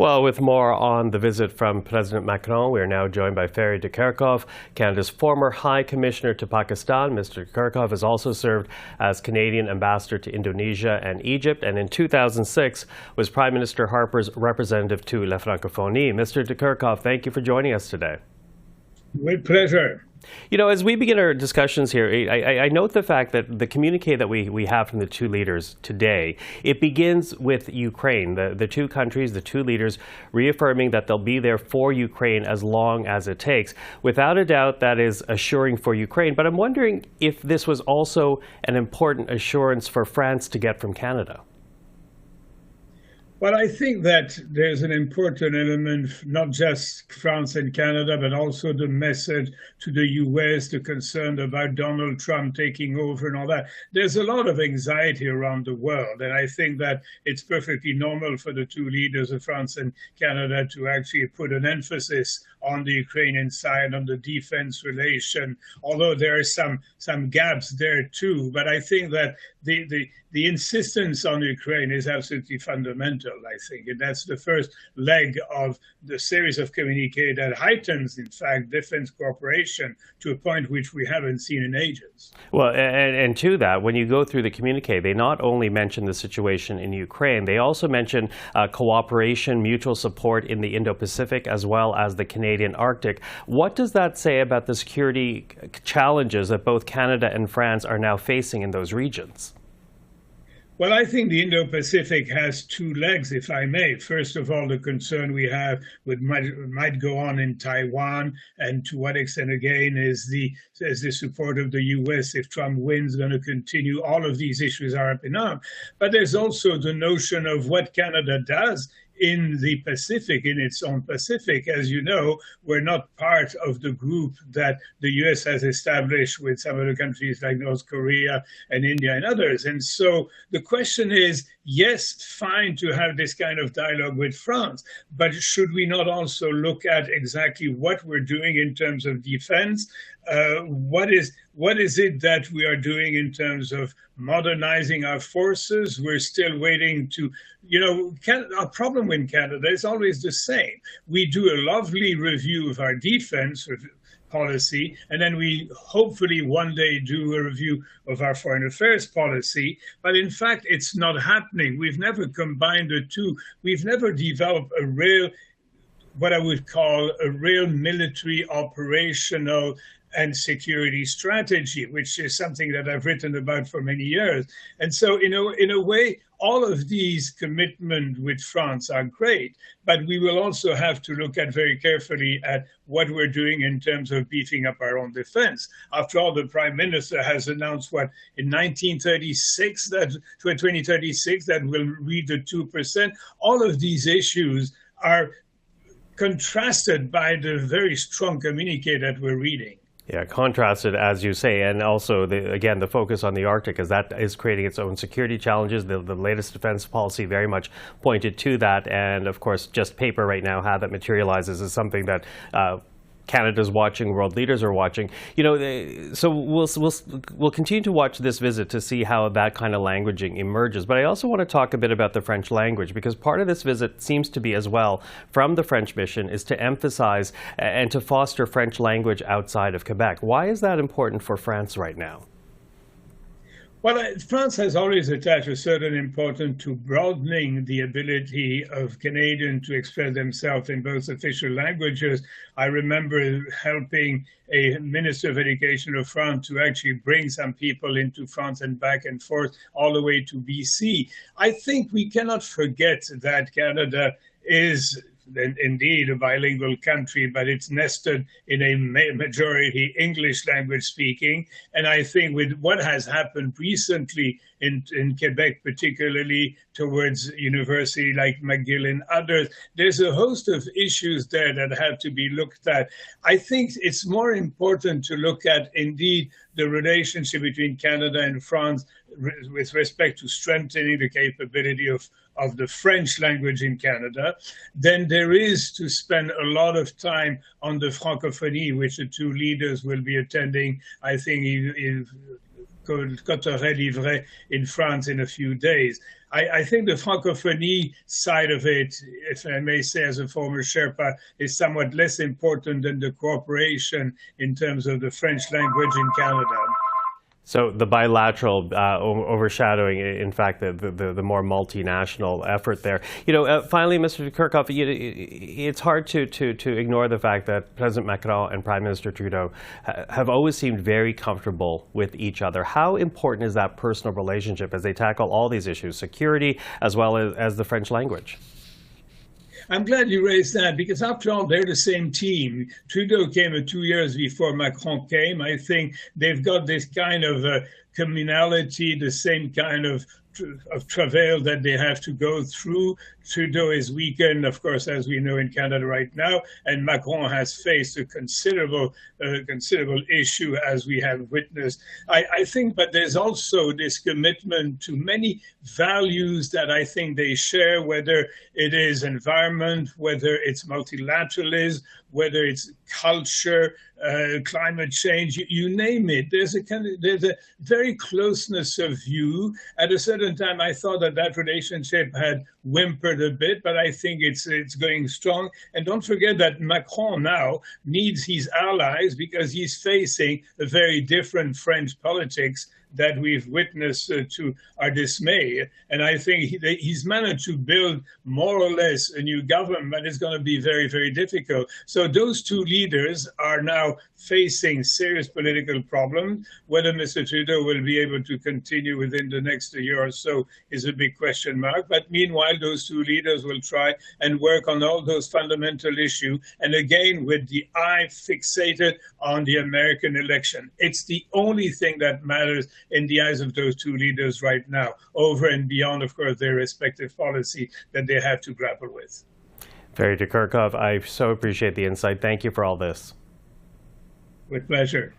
Well, with more on the visit from President Macron, we are now joined by Ferry de Kerckhove, Canada's former High Commissioner to Pakistan. Mr. de Kerckhove has also served as Canadian Ambassador to Indonesia and Egypt, and in 2006 was Prime Minister Harper's representative to La Francophonie. Mr. de Kerckhove, thank you for joining us today. With pleasure. You know, as we begin our discussions here, I note the fact that the communique that we have from the two leaders today, it begins with Ukraine, the two countries, the two leaders reaffirming that they'll be there for Ukraine as long as it takes. Without a doubt, that is assuring for Ukraine. But I'm wondering if this was also an important assurance for France to get from Canada. Well, I think that there's an important element, not just France and Canada, but also the message to the US, the concern about Donald Trump taking over and all that. There's a lot of anxiety around the world, and I think that it's perfectly normal for the two leaders of France and Canada to actually put an emphasis on the Ukrainian side, on the defense relation, although there are some gaps there too. But I think that the insistence on Ukraine is absolutely fundamental, I think. And that's the first leg of the series of communiques that heightens, in fact, defense cooperation to a point which we haven't seen in ages. Well, and to that, when you go through the communique, they not only mention the situation in Ukraine, they also mention cooperation, mutual support in the Indo-Pacific, as well as the Canadian Arctic. What does that say about the security challenges that both Canada and France are now facing in those regions? Well, I think the Indo-Pacific has two legs, if I may. First of all, the concern we have with might go on in Taiwan, and to what extent, again, is the support of the U.S. if Trump wins going to continue. All of these issues are up and up. But there's also the notion of what Canada does in the Pacific, in its own Pacific. As you know, we're not part of the group that the U.S. has established with some of the countries like North Korea and India and others. And so the question is, yes, fine to have this kind of dialogue with France, but should we not also look at exactly what we're doing in terms of defense? What is it that we are doing in terms of modernizing our forces? We're still waiting to, our problem in Canada is always the same. We do a lovely review of our defense policy, and then we hopefully one day do a review of our foreign affairs policy. But in fact, it's not happening. We've never combined the two. We've never developed a real, what I would call a real military operational and security strategy, which is something that I've written about for many years. And so, in a way, all of these commitments with France are great, but we will also have to look at very carefully at what we're doing in terms of beefing up our own defense. After all, the Prime Minister has announced in 2036 that we'll reach the 2%. All of these issues are contrasted by the very strong communique that we're reading. Yeah, contrasted, as you say, and also, the focus on the Arctic, as that is creating its own security challenges. The latest defense policy very much pointed to that, and of course, just paper right now, how that materializes is something that Canada's watching, world leaders are watching. So we'll continue to watch this visit to see how that kind of languaging emerges. But I also want to talk a bit about the French language, because part of this visit seems to be as well from the French mission is to emphasize and to foster French language outside of Quebec. Why is that important for France right now? Well, France has always attached a certain importance to broadening the ability of Canadians to express themselves in both official languages. I remember helping a Minister of Education of France to actually bring some people into France and back and forth all the way to BC. I think we cannot forget that Canada is indeed a bilingual country, but it's nested in a majority English language speaking. And I think with what has happened recently in Quebec, particularly towards university like McGill and others, there's a host of issues there that have to be looked at. I think it's more important to look at indeed the relationship between Canada and France with respect to strengthening the capability of the French language in Canada, then there is to spend a lot of time on the Francophonie, which the two leaders will be attending, I think, Cotteret-Livret in France in a few days. I think the Francophonie side of it, if I may say as a former Sherpa, is somewhat less important than the cooperation in terms of the French language in Canada. So the bilateral overshadowing, in fact, the more multinational effort there. Finally, Mr. de Kerckhove, it's hard to ignore the fact that President Macron and Prime Minister Trudeau have always seemed very comfortable with each other. How important is that personal relationship as they tackle all these issues, security as well as the French language? I'm glad you raised that because, after all, they're the same team. Trudeau came 2 years before Macron came. I think they've got this kind of communality, the same kind of travail that they have to go through. Trudeau is weakened, of course, as we know in Canada right now, and Macron has faced a considerable issue, as we have witnessed. I think, but there's also this commitment to many values that I think they share, whether it is environment, whether it's multilateralism, whether it's culture, climate change, you name it. There's a very closeness of view. At a certain time, I thought that relationship had whimpered a bit, but I think it's going strong. And don't forget that Macron now needs his allies because he's facing a very different French politics that we've witnessed to our dismay. And I think he's managed to build more or less a new government, but it's going to be very, very difficult. So those two leaders are now facing serious political problems. Whether Mr. Trudeau will be able to continue within the next year or so is a big question mark. But meanwhile, those two leaders will try and work on all those fundamental issues. And again, with the eye fixated on the American election. It's the only thing that matters in the eyes of those two leaders right now, over and beyond, of course, their respective policy that they have to grapple with. Ferry de Kerckhove, I so appreciate the insight. Thank you for all this. With pleasure.